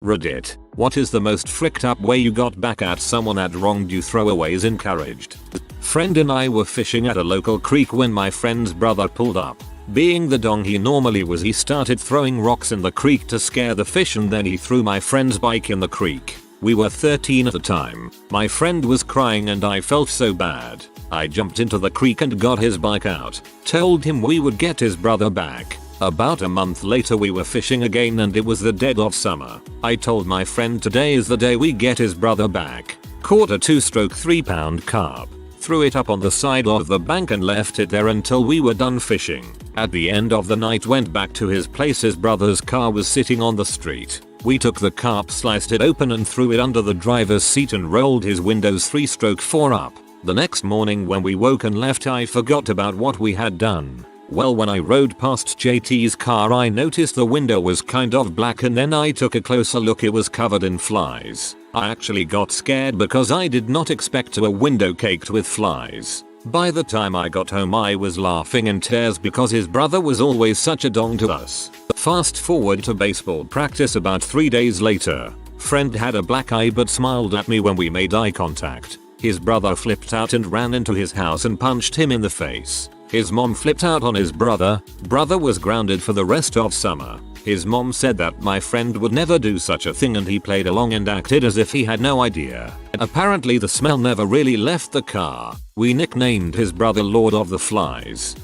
Reddit. What is the most fricked up way you got back at someone that wronged you? Throwaways encouraged. Friend and I were fishing at a local creek when my friend's brother pulled up. Being the dong he normally was, he started throwing rocks in the creek to scare the fish, and then he threw my friend's bike in the creek. We were 13 at the time. My friend was crying and I felt so bad. I jumped into the creek and got his bike out. Told him we would get his brother back. About a month later we were fishing again and it was the dead of summer. I told my friend today is the day we get his brother back. Caught a 2-stroke 3-pound carp. Threw it up on the side of the bank and left it there until we were done fishing. At the end of the night went back to his place. His brother's car was sitting on the street. We took the carp, sliced it open and threw it under the driver's seat and rolled his windows 3-stroke 4 up. The next morning when we woke and left, I forgot about what we had done. Well, when I rode past JT's car I noticed the window was kind of black, and then I took a closer look. It was covered in flies. I actually got scared because I did not expect a window caked with flies. By the time I got home I was laughing in tears because his brother was always such a dong to us. Fast forward to baseball practice about 3 days later. Friend had a black eye but smiled at me when we made eye contact. His brother flipped out and ran into his house and punched him in the face. His mom flipped out on his brother. Brother was grounded for the rest of summer. His mom said that my friend would never do such a thing and he played along and acted as if he had no idea. Apparently the smell never really left the car. We nicknamed his brother Lord of the Flies.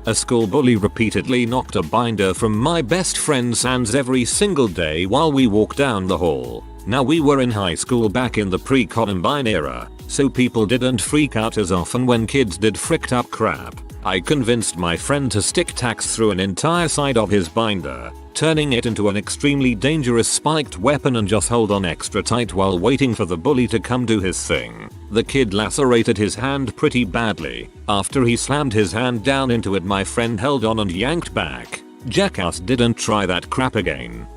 A school bully repeatedly knocked a binder from my best friend's hands every single day while we walked down the hall. Now we were in high school back in the pre-Columbine era, so people didn't freak out as often when kids did fricked up crap. I convinced my friend to stick tacks through an entire side of his binder, turning it into an extremely dangerous spiked weapon, and just hold on extra tight while waiting for the bully to come do his thing. The kid lacerated his hand pretty badly. After he slammed his hand down into it, my friend held on and yanked back. Jackass didn't try that crap again.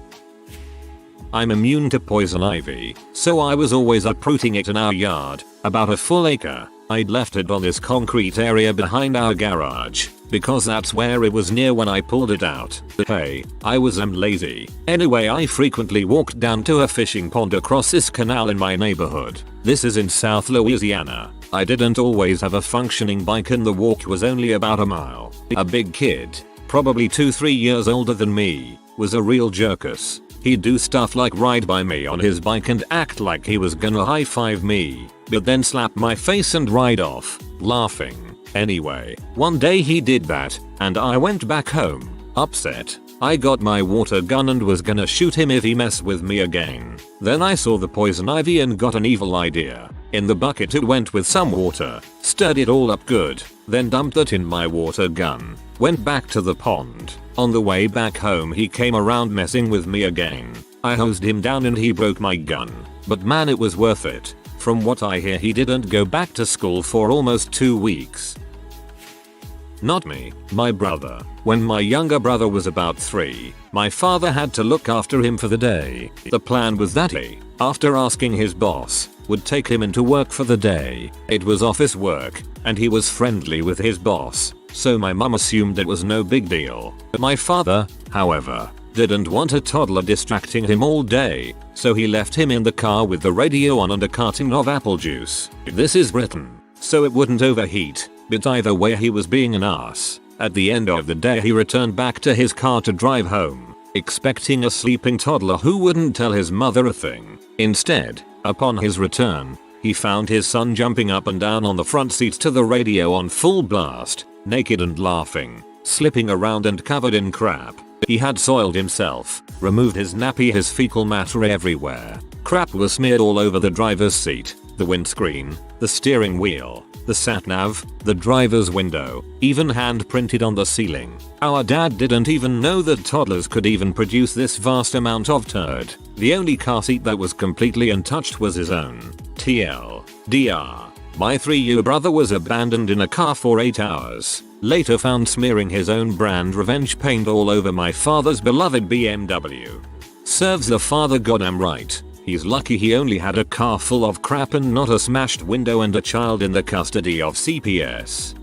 I'm immune to poison ivy, so I was always uprooting it in our yard, about a full acre. I'd left it on this concrete area behind our garage, because that's where it was near when I pulled it out. Hey, I was lazy. Anyway, I frequently walked down to a fishing pond across this canal in my neighborhood. This is in South Louisiana. I didn't always have a functioning bike and the walk was only about a mile. A big kid, probably 2-3 years older than me, was a real jerkus. He'd do stuff like ride by me on his bike and act like he was gonna high five me, but then slap my face and ride off, laughing. Anyway, one day he did that, and I went back home, upset. I got my water gun and was gonna shoot him if he messed with me again. Then I saw the poison ivy and got an evil idea. In the bucket it went with some water, stirred it all up good, then dumped it in my water gun. Went back to the pond. On the way back home he came around messing with me again. I hosed him down and he broke my gun. But man, it was worth it. From what I hear he didn't go back to school for almost 2 weeks. Not me, my brother. When my younger brother was about 3, my father had to look after him for the day. The plan was that he, after asking his boss, would take him into work for the day. It was office work, and he was friendly with his boss, so my mum assumed it was no big deal. My father, however, didn't want a toddler distracting him all day, so he left him in the car with the radio on and a carton of apple juice. This is written so it wouldn't overheat, but either way he was being an ass. At the end of the day he returned back to his car to drive home, expecting a sleeping toddler who wouldn't tell his mother a thing. Instead, upon his return, he found his son jumping up and down on the front seat to the radio on full blast, naked and laughing, slipping around and covered in crap. He had soiled himself, removed his nappy, his fecal matter everywhere. Crap was smeared all over the driver's seat, the windscreen, the steering wheel, the sat-nav, the driver's window, even hand printed on the ceiling. Our dad didn't even know that toddlers could even produce this vast amount of turd. The only car seat that was completely untouched was his own. TLDR. My 3-year brother was abandoned in a car for 8 hours. Later found smearing his own brand revenge paint all over my father's beloved BMW. Serves the father goddamn right. He's lucky he only had a car full of crap and not a smashed window and a child in the custody of CPS.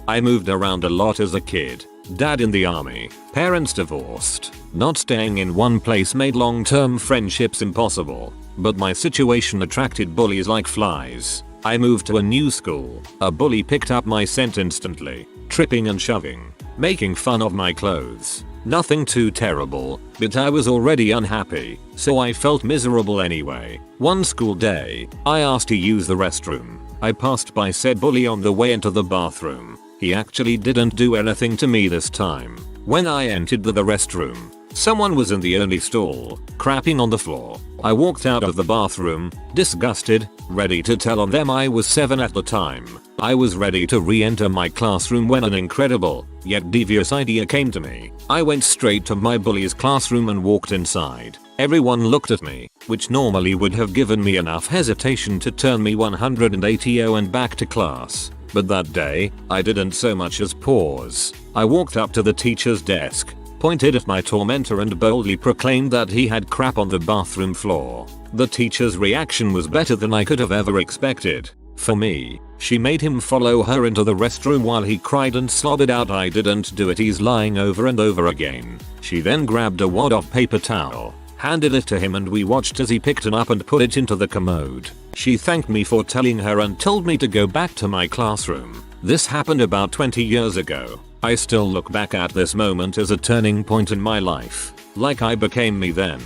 I moved around a lot as a kid. Dad in the army, parents divorced. Not staying in one place made long-term friendships impossible. But my situation attracted bullies like flies. I moved to a new school. A bully picked up my scent instantly, tripping and shoving, making fun of my clothes. Nothing too terrible, but I was already unhappy, so I felt miserable anyway. One school day, I asked to use the restroom. I passed by said bully on the way into the bathroom. He actually didn't do anything to me this time. When I entered the restroom, someone was in the only stall, crapping on the floor. I walked out of the bathroom, disgusted, ready to tell on them. I was 7 at the time. I was ready to re-enter my classroom when an incredible, yet devious idea came to me. I went straight to my bully's classroom and walked inside. Everyone looked at me, which normally would have given me enough hesitation to turn me 180 and back to class. But that day, I didn't so much as pause. I walked up to the teacher's desk, pointed at my tormentor and boldly proclaimed that he had crap on the bathroom floor. The teacher's reaction was better than I could have ever expected. For me, she made him follow her into the restroom while he cried and slobbered out, "I didn't do it, he's lying," over and over again. She then grabbed a wad of paper towel, handed it to him, and we watched as he picked it up and put it into the commode. She thanked me for telling her and told me to go back to my classroom. This happened about 20 years ago. I still look back at this moment as a turning point in my life, like I became me then.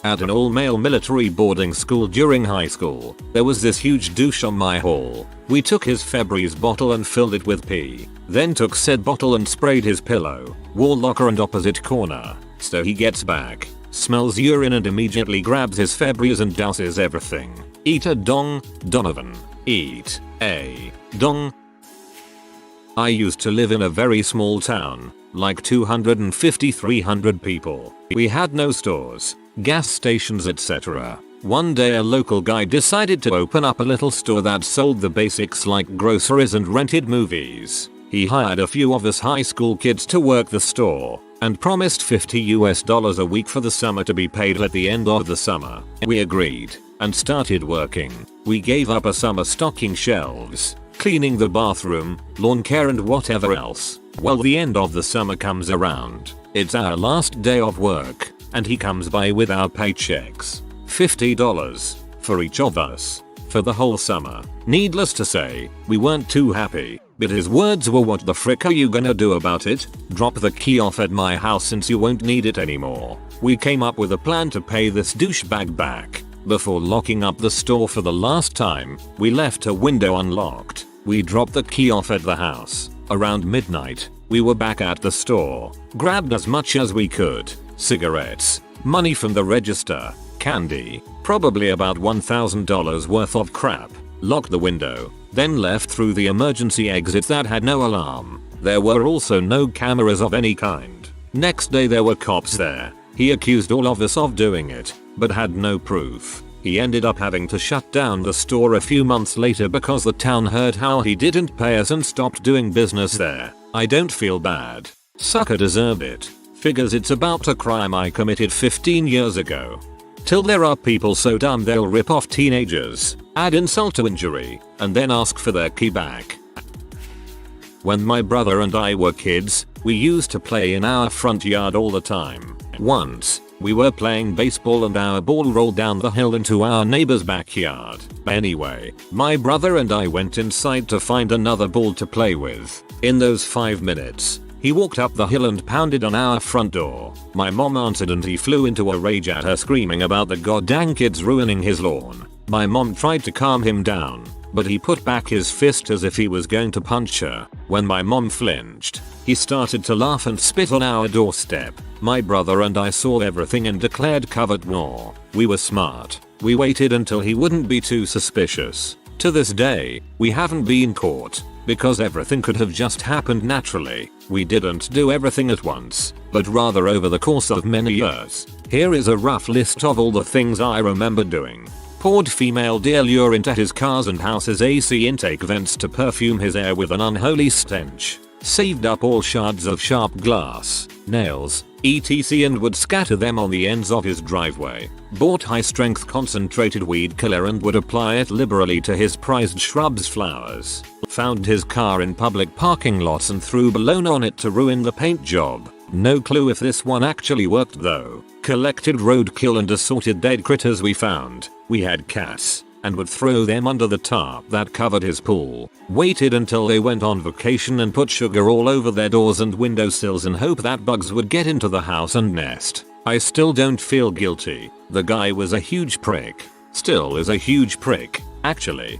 At an all-male military boarding school during high school, there was this huge douche on my hall. We took his Febreze bottle and filled it with pee, then took said bottle and sprayed his pillow, wall locker and opposite corner. So he gets back, smells urine and immediately grabs his Febreze and douses everything. Eat a dong, Donovan. Eat a dong. I used to live in a very small town, like 250-300 people. We had no stores, gas stations, etc. One day a local guy decided to open up a little store that sold the basics like groceries and rented movies. He hired a few of us high school kids to work the store and promised $50 a week for the summer to be paid at the end of the summer. We agreed and started working. We gave up a summer stocking shelves, cleaning the bathroom, lawn care and whatever else. Well, the end of the summer comes around. It's our last day of work, and he comes by with our paychecks. $50 for each of us for the whole summer. Needless to say, we weren't too happy, but his words were, "What the frick are you gonna do about it? Drop the key off at my house since you won't need it anymore." We came up with a plan to pay this douchebag back. Before locking up the store for the last time, we left a window unlocked. We dropped the key off at the house. Around midnight, we were back at the store, grabbed as much as we could: cigarettes, money from the register, candy, probably about $1,000 worth of crap, locked the window, then left through the emergency exit that had no alarm. There were also no cameras of any kind. Next day there were cops there. He accused all of us of doing it, but had no proof. He ended up having to shut down the store a few months later because the town heard how he didn't pay us and stopped doing business there. I don't feel bad. Sucker deserved it. Figures it's about a crime I committed 15 years ago. Till there are people so dumb they'll rip off teenagers, add insult to injury, and then ask for their key back. When my brother and I were kids, we used to play in our front yard all the time. Once, we were playing baseball and our ball rolled down the hill into our neighbor's backyard. Anyway, my brother and I went inside to find another ball to play with. In those 5 minutes, he walked up the hill and pounded on our front door. My mom answered and he flew into a rage at her, screaming about the goddamn kids ruining his lawn. My mom tried to calm him down, but he put back his fist as if he was going to punch her. When my mom flinched, he started to laugh and spit on our doorstep. My brother and I saw everything and declared covert war. We were smart. We waited until he wouldn't be too suspicious. To this day, we haven't been caught, because everything could have just happened naturally. We didn't do everything at once, but rather over the course of many years. Here is a rough list of all the things I remember doing. Poured female deodorant into his cars and house's AC intake vents to perfume his air with an unholy stench. saved up all shards of sharp glass, nails, etc. and would scatter them on the ends of his driveway. Bought high strength concentrated weed killer and would apply it liberally to his prized shrubs flowers. Found his car in public parking lots and threw bologna on it to ruin the paint job. No clue if this one actually worked though. Collected roadkill and assorted dead critters we found. We had cats and would throw them under the tarp that covered his pool. Waited until they went on vacation and put sugar all over their doors and windowsills and hope that bugs would get into the house and nest. I still don't feel guilty. The guy was a huge prick. Still is a huge prick, actually.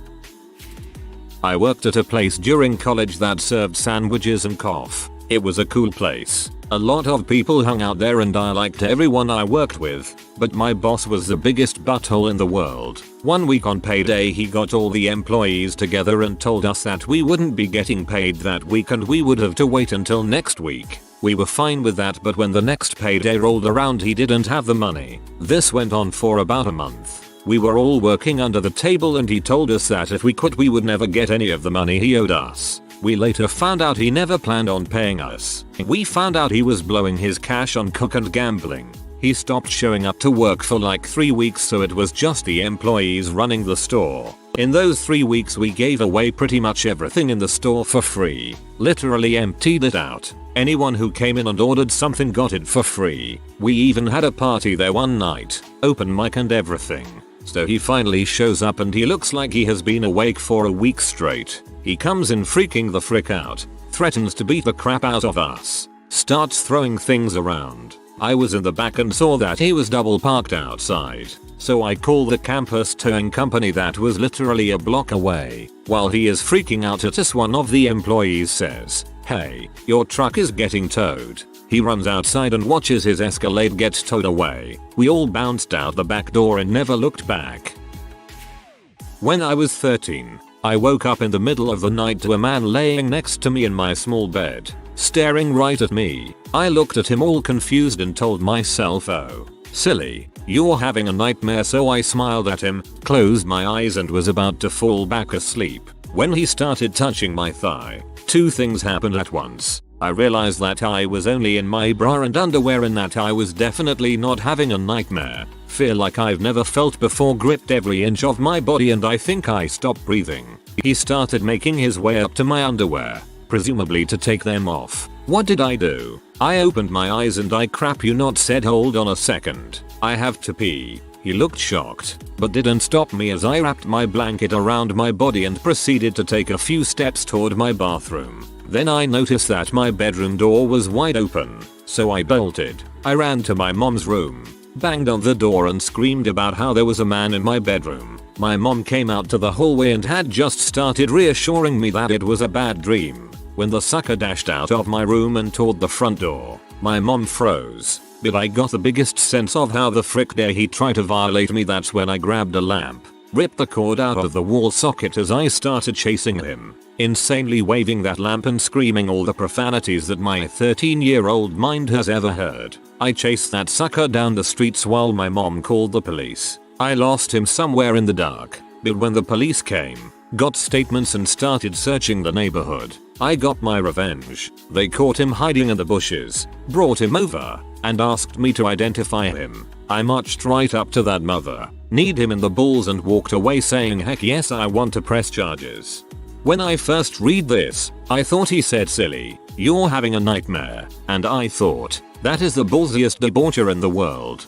I worked at a place during college that served sandwiches and coffee. It was a cool place. A lot of people hung out there and I liked everyone I worked with, but my boss was the biggest butthole in the world. One week on payday he got all the employees together and told us that we wouldn't be getting paid that week and we would have to wait until next week. We were fine with that, but when the next payday rolled around he didn't have the money. This went on for about a month. We were all working under the table and he told us that if we quit we would never get any of the money he owed us. We later found out he never planned on paying us. We found out he was blowing his cash on coke and gambling. He stopped showing up to work for like 3 weeks, so it was just the employees running the store. In those 3 weeks we gave away pretty much everything in the store for free. Literally emptied it out. Anyone who came in and ordered something got it for free. We even had a party there one night. Open mic and everything. So he finally shows up and he looks like he has been awake for a week straight. He comes in freaking the frick out. Threatens to beat the crap out of us. Starts throwing things around. I was in the back and saw that he was double parked outside. So I call the campus towing company that was literally a block away. While he is freaking out at us, one of the employees says, "Hey, your truck is getting towed." He runs outside and watches his Escalade get towed away. We all bounced out the back door and never looked back. When I was 13, I woke up in the middle of the night to a man laying next to me in my small bed, staring right at me. I looked at him all confused and told myself, "Oh, silly, you're having a nightmare." So I smiled at him, closed my eyes and was about to fall back asleep when he started touching my thigh. Two things happened at once. I realized that I was only in my bra and underwear and that I was definitely not having a nightmare. Fear like I've never felt before gripped every inch of my body and I think I stopped breathing. He started making his way up to my underwear, presumably to take them off. What did I do? I opened my eyes and I crap you not said, "Hold on a second. I have to pee." He looked shocked, but didn't stop me as I wrapped my blanket around my body and proceeded to take a few steps toward my bathroom. Then I noticed that my bedroom door was wide open, so I bolted. I ran to my mom's room, banged on the door and screamed about how there was a man in my bedroom. My mom came out to the hallway and had just started reassuring me that it was a bad dream when the sucker dashed out of my room and toward the front door. My mom froze, but I got the biggest sense of how the frick dare he try to violate me. That's when I grabbed a lamp, ripped the cord out of the wall socket as I started chasing him, insanely waving that lamp and screaming all the profanities that my 13-year-old mind has ever heard. I chased that sucker down the streets while my mom called the police. I lost him somewhere in the dark, but when the police came, got statements and started searching the neighborhood, I got my revenge. They caught him hiding in the bushes, brought him over, and asked me to identify him. I marched right up to that mother, kneed him in the balls and walked away saying, "Heck yes, I want to press charges." When I first read this, I thought he said, "Silly, you're having a nightmare," and I thought, that is the ballsiest debaucher in the world.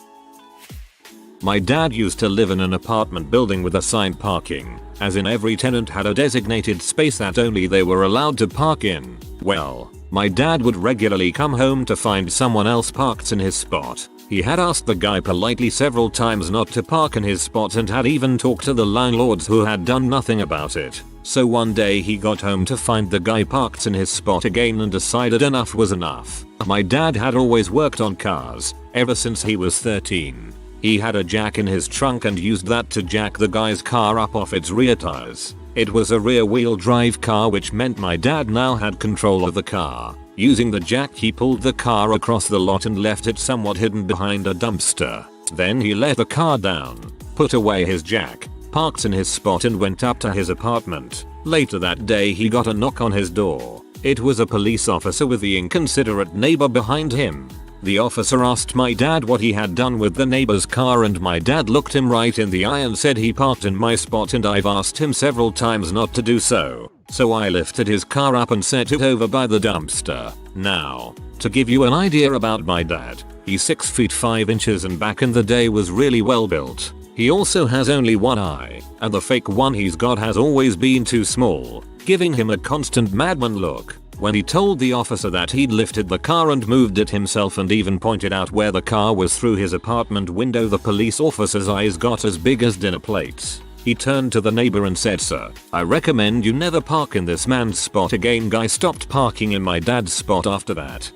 My dad used to live in an apartment building with assigned parking, as in every tenant had a designated space that only they were allowed to park in. Well, my dad would regularly come home to find someone else parked in his spot. He had asked the guy politely several times not to park in his spot and had even talked to the landlords who had done nothing about it. So one day he got home to find the guy parked in his spot again and decided enough was enough. My dad had always worked on cars, ever since he was 13. He had a jack in his trunk and used that to jack the guy's car up off its rear tires. It was a rear-wheel drive car, which meant my dad now had control of the car. Using the jack, he pulled the car across the lot and left it somewhat hidden behind a dumpster. Then he let the car down, put away his jack, parked in his spot and went up to his apartment. Later that day he got a knock on his door. It was a police officer with the inconsiderate neighbor behind him. The officer asked my dad what he had done with the neighbor's car, and my dad looked him right in the eye and said he parked in my spot and I've asked him several times not to do so. So I lifted his car up and set it over by the dumpster. Now, to give you an idea about my dad, he's 6 feet 5 inches and back in the day was really well built. He also has only one eye, and the fake one he's got has always been too small, giving him a constant madman look. When he told the officer that he'd lifted the car and moved it himself and even pointed out where the car was through his apartment window, the police officer's eyes got as big as dinner plates. He turned to the neighbor and said, "Sir, I recommend you never park in this man's spot again." Guy stopped parking in my dad's spot after that.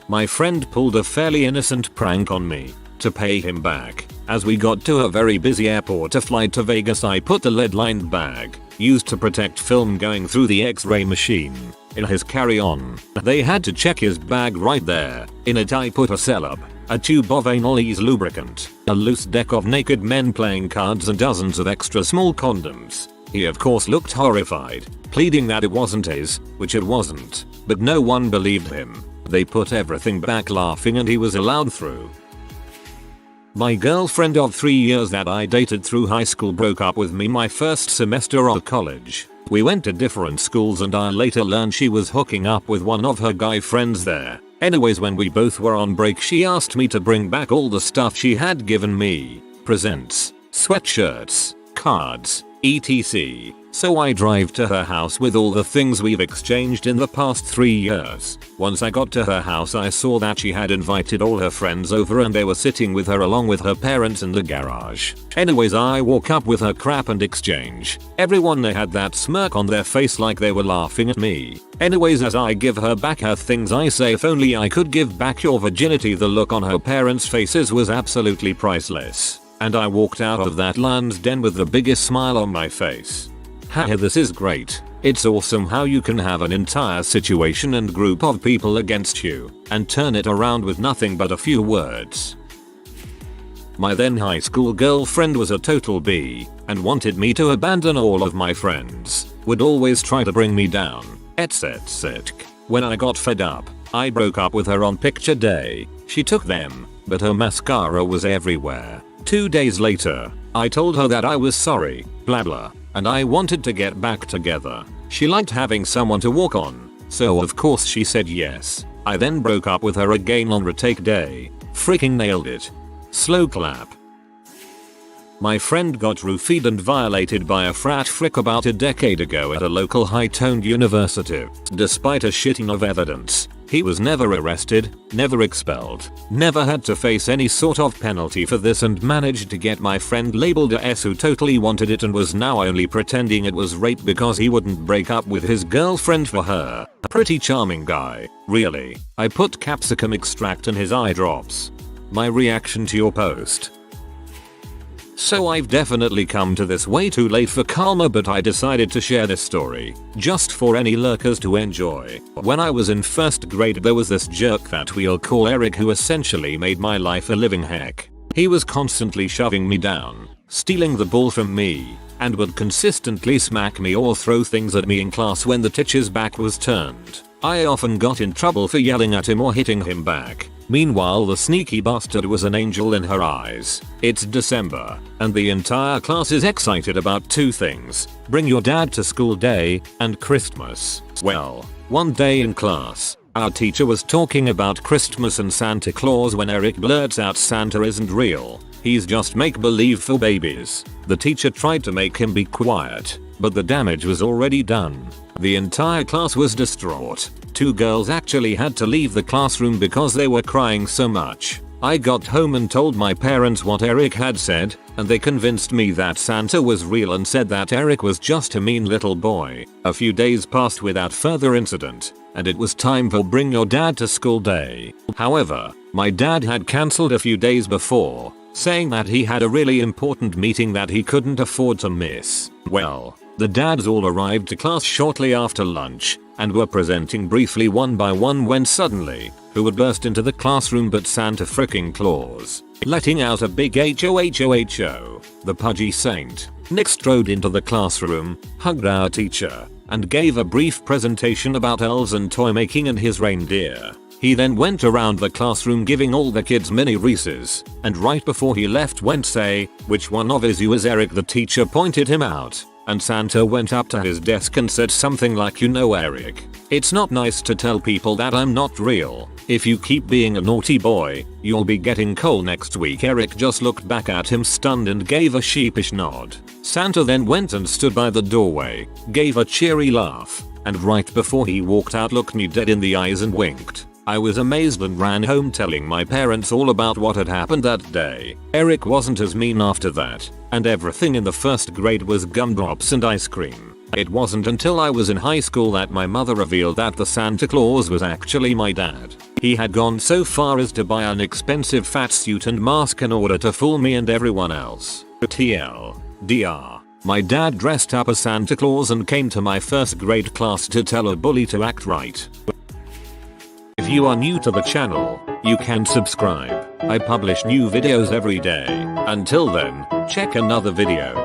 My friend pulled a fairly innocent prank on me to pay him back. As we got to a very busy airport to fly to Vegas, I put the lead-lined bag, used to protect film going through the X-ray machine, in his carry-on. They had to check his bag right there. In it I put a celeb, a tube of anal ease lubricant, a loose deck of naked men playing cards and dozens of extra small condoms. He of course looked horrified, pleading that it wasn't his, which it wasn't, but no one believed him. They put everything back laughing and he was allowed through. My girlfriend of 3 years that I dated through high school broke up with me my first semester of college. We went to different schools and I later learned she was hooking up with one of her guy friends there. Anyways, when we both were on break, she asked me to bring back all the stuff she had given me. Presents, sweatshirts, cards, etc. So I drive to her house with all the things we've exchanged in the past 3 years. Once I got to her house, I saw that she had invited all her friends over and they were sitting with her along with her parents in the garage. Anyways, I walk up with her crap and exchange. Everyone there had that smirk on their face like they were laughing at me. Anyways, as I give her back her things, I say, "If only I could give back your virginity." The look on her parents' faces was absolutely priceless. And I walked out of that lion's den with the biggest smile on my face. Haha, this is great. It's awesome how you can have an entire situation and group of people against you and turn it around with nothing but a few words. My then high school girlfriend was a total B and wanted me to abandon all of my friends, would always try to bring me down, etc. When I got fed up, I broke up with her on picture day. She took them, but her mascara was everywhere. 2 days later, I told her that I was sorry, blah blah, and I wanted to get back together. She liked having someone to walk on, so of course she said yes. I then broke up with her again on retake day. Freaking nailed it. Slow clap. My friend got roofied and violated by a frat frick about a decade ago at a local high-toned university. Despite a shitting of evidence, he was never arrested, never expelled, never had to face any sort of penalty for this, and managed to get my friend labeled a S who totally wanted it and was now only pretending it was rape because he wouldn't break up with his girlfriend for her. A pretty charming guy, really. I put capsicum extract in his eye drops. My reaction to your post. So I've definitely come to this way too late for karma, but I decided to share this story, just for any lurkers to enjoy. When I was in first grade, there was this jerk that we'll call Eric who essentially made my life a living heck. He was constantly shoving me down, stealing the ball from me, and would consistently smack me or throw things at me in class when the teacher's back was turned. I often got in trouble for yelling at him or hitting him back. Meanwhile, the sneaky bastard was an angel in her eyes. It's December, and the entire class is excited about 2 things: bring your dad to school day and Christmas. Well, one day in class, our teacher was talking about Christmas and Santa Claus when Eric blurts out, "Santa isn't real. He's just make-believe for babies." The teacher tried to make him be quiet, but the damage was already done. The entire class was distraught. 2 girls actually had to leave the classroom because they were crying so much. I got home and told my parents what Eric had said, and they convinced me that Santa was real and said that Eric was just a mean little boy. A few days passed without further incident, and it was time for bring your dad to school day. However, my dad had cancelled a few days before, saying that he had a really important meeting that he couldn't afford to miss. Well, the dads all arrived to class shortly after lunch and were presenting briefly one by one when suddenly, who would burst into the classroom but Santa freaking Claus. Letting out a big HOHOHO, the pudgy saint, Nick strode into the classroom, hugged our teacher, and gave a brief presentation about elves and toy making and his reindeer. He then went around the classroom giving all the kids mini Reese's, and right before he left went say, "Which one of you is Eric?" The teacher pointed him out, and Santa went up to his desk and said something like, "You know Eric, it's not nice to tell people that I'm not real. If you keep being a naughty boy, you'll be getting coal next week." Eric just looked back at him stunned and gave a sheepish nod. Santa then went and stood by the doorway, gave a cheery laugh, and right before he walked out looked me dead in the eyes and winked. I was amazed and ran home telling my parents all about what had happened that day. Eric wasn't as mean after that, and everything in the first grade was gumdrops and ice cream. It wasn't until I was in high school that my mother revealed that the Santa Claus was actually my dad. He had gone so far as to buy an expensive fat suit and mask in order to fool me and everyone else. TLDR. My dad dressed up as Santa Claus and came to my first grade class to tell a bully to act right. If you are new to the channel, you can subscribe. I publish new videos every day. Until then, check another video.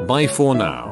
Bye for now.